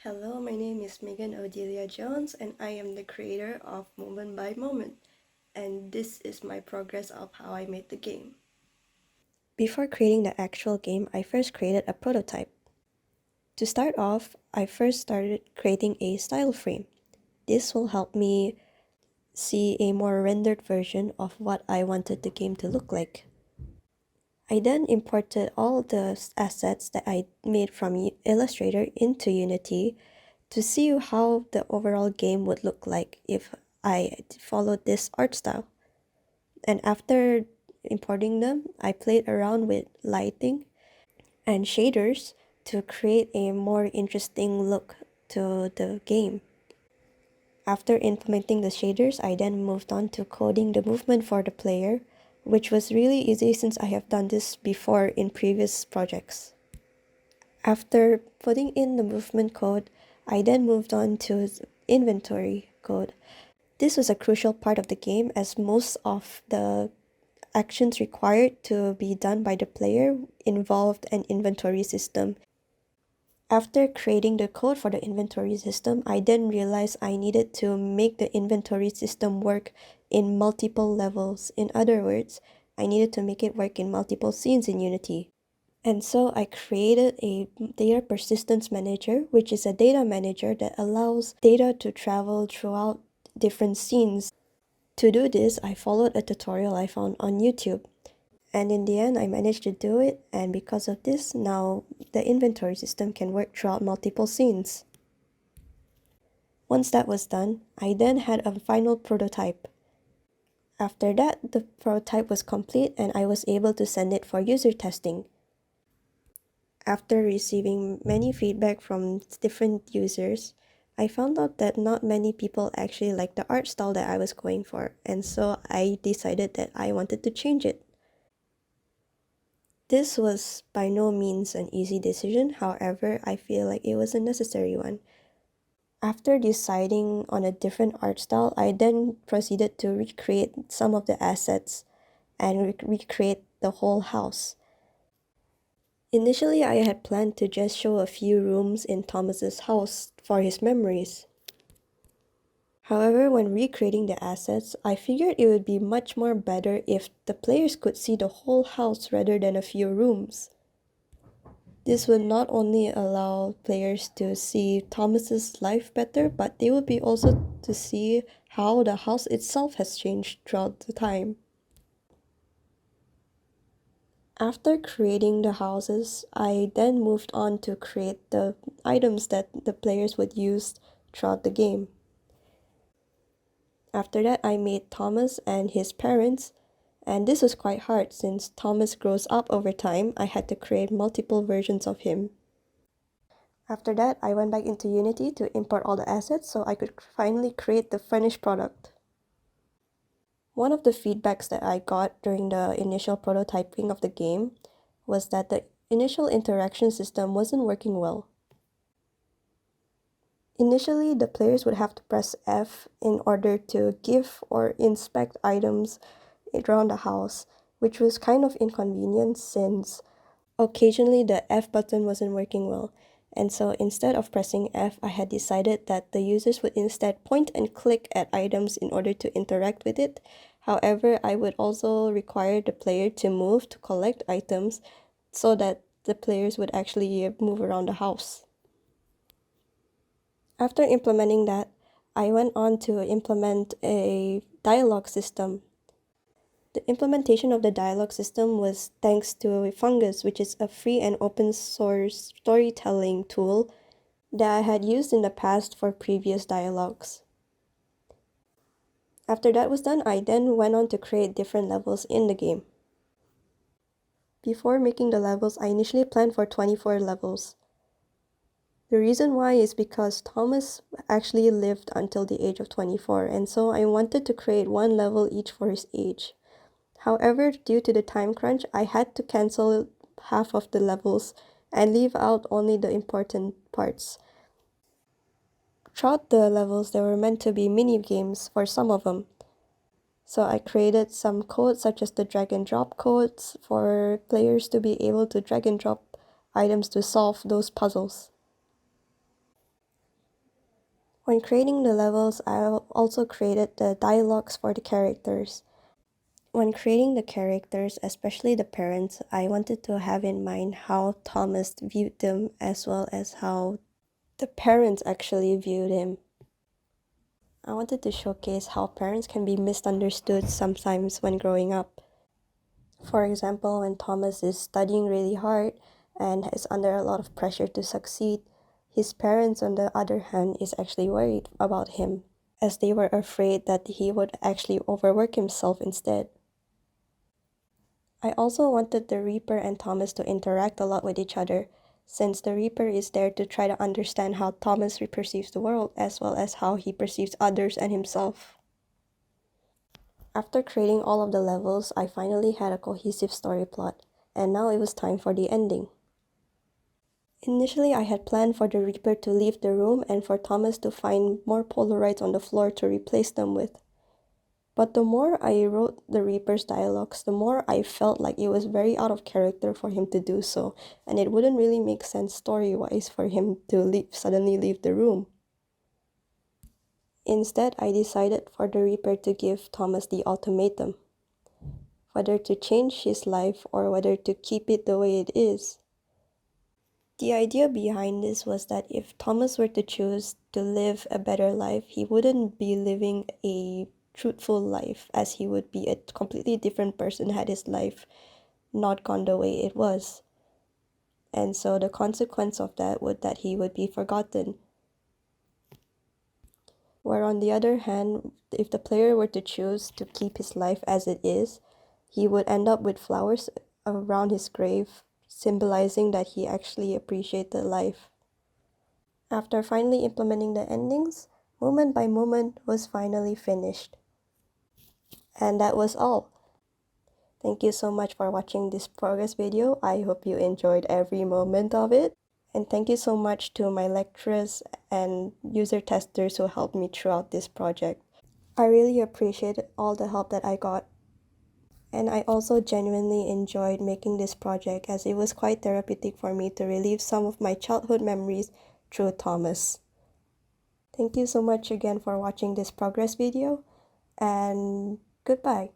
Hello, my name is Megan Odelia Jones, and I am the creator of Moment by Moment, and this is my progress of how I made the game. Before creating the actual game, I first created a prototype. To start off, I first started creating a style frame. This will help me see a more rendered version of what I wanted the game to look like. I then imported all the assets that I made from Illustrator into Unity to see how the overall game would look like if I followed this art style. And after importing them, I played around with lighting and shaders to create a more interesting look to the game. After implementing the shaders, I then moved on to coding the movement for the player, which was really easy since I have done this before in previous projects. After putting in the movement code, I then moved on to inventory code. This was a crucial part of the game as most of the actions required to be done by the player involved an inventory system. After creating the code for the inventory system, I then realized I needed to make the inventory system work in multiple levels. In other words, I needed to make it work in multiple scenes in Unity. And so I created a data persistence manager, which is a data manager that allows data to travel throughout different scenes. To do this, I followed a tutorial I found on YouTube. And in the end, I managed to do it, and because of this, now the inventory system can work throughout multiple scenes. Once that was done, I then had a final prototype. After that, the prototype was complete and I was able to send it for user testing. After receiving many feedback from different users, I found out that not many people actually liked the art style that I was going for, and so I decided that I wanted to change it. This was by no means an easy decision, however, I feel like it was a necessary one. After deciding on a different art style, I then proceeded to recreate some of the assets and recreate the whole house. Initially, I had planned to just show a few rooms in Thomas's house for his memories. However, when recreating the assets, I figured it would be much more better if the players could see the whole house rather than a few rooms. This would not only allow players to see Thomas's life better, but they would be also to see how the house itself has changed throughout the time. After creating the houses, I then moved on to create the items that the players would use throughout the game. After that, I made Thomas and his parents, and this was quite hard since Thomas grows up over time. I had to create multiple versions of him. After that, I went back into Unity to import all the assets so I could finally create the finished product. One of the feedbacks that I got during the initial prototyping of the game was that the initial interaction system wasn't working well. Initially, the players would have to press F in order to give or inspect items around the house, which was kind of inconvenient since occasionally the F button wasn't working well. And so instead of pressing F, I had decided that the users would instead point and click at items in order to interact with it. However, I would also require the player to move to collect items so that the players would actually move around the house. After implementing that, I went on to implement a dialogue system. The implementation of the dialogue system was thanks to Fungus, which is a free and open source storytelling tool that I had used in the past for previous dialogues. After that was done, I then went on to create different levels in the game. Before making the levels, I initially planned for 24 levels. The reason why is because Thomas actually lived until the age of 24, and so I wanted to create one level each for his age. However, due to the time crunch, I had to cancel half of the levels and leave out only the important parts. Throughout the levels, there were meant to be mini games for some of them. So I created some codes such as the drag and drop codes for players to be able to drag and drop items to solve those puzzles. When creating the levels, I also created the dialogues for the characters. When creating the characters, especially the parents, I wanted to have in mind how Thomas viewed them as well as how the parents actually viewed him. I wanted to showcase how parents can be misunderstood sometimes when growing up. For example, when Thomas is studying really hard and is under a lot of pressure to succeed, his parents, on the other hand, is actually worried about him, as they were afraid that he would actually overwork himself instead. I also wanted the Reaper and Thomas to interact a lot with each other, since the Reaper is there to try to understand how Thomas perceives the world as well as how he perceives others and himself. After creating all of the levels, I finally had a cohesive story plot, and now it was time for the ending. Initially, I had planned for the Reaper to leave the room and for Thomas to find more Polaroids on the floor to replace them with. But the more I wrote the Reaper's dialogues, the more I felt like it was very out of character for him to do so, and it wouldn't really make sense story-wise for him to suddenly leave the room. Instead, I decided for the Reaper to give Thomas the ultimatum, whether to change his life or whether to keep it the way it is. The idea behind this was that if Thomas were to choose to live a better life, he wouldn't be living a truthful life, as he would be a completely different person had his life not gone the way it was. And so the consequence of that would that he would be forgotten. Where on the other hand, if the player were to choose to keep his life as it is, he would end up with flowers around his grave, symbolizing that he actually appreciated life. After finally implementing the endings, Moment by Moment was finally finished. And that was all. Thank you so much for watching this progress video. I hope you enjoyed every moment of it. And thank you so much to my lecturers and user testers who helped me throughout this project. I really appreciate all the help that I got. And I also genuinely enjoyed making this project, as it was quite therapeutic for me to relive some of my childhood memories through Thomas. Thank you so much again for watching this progress video, and goodbye.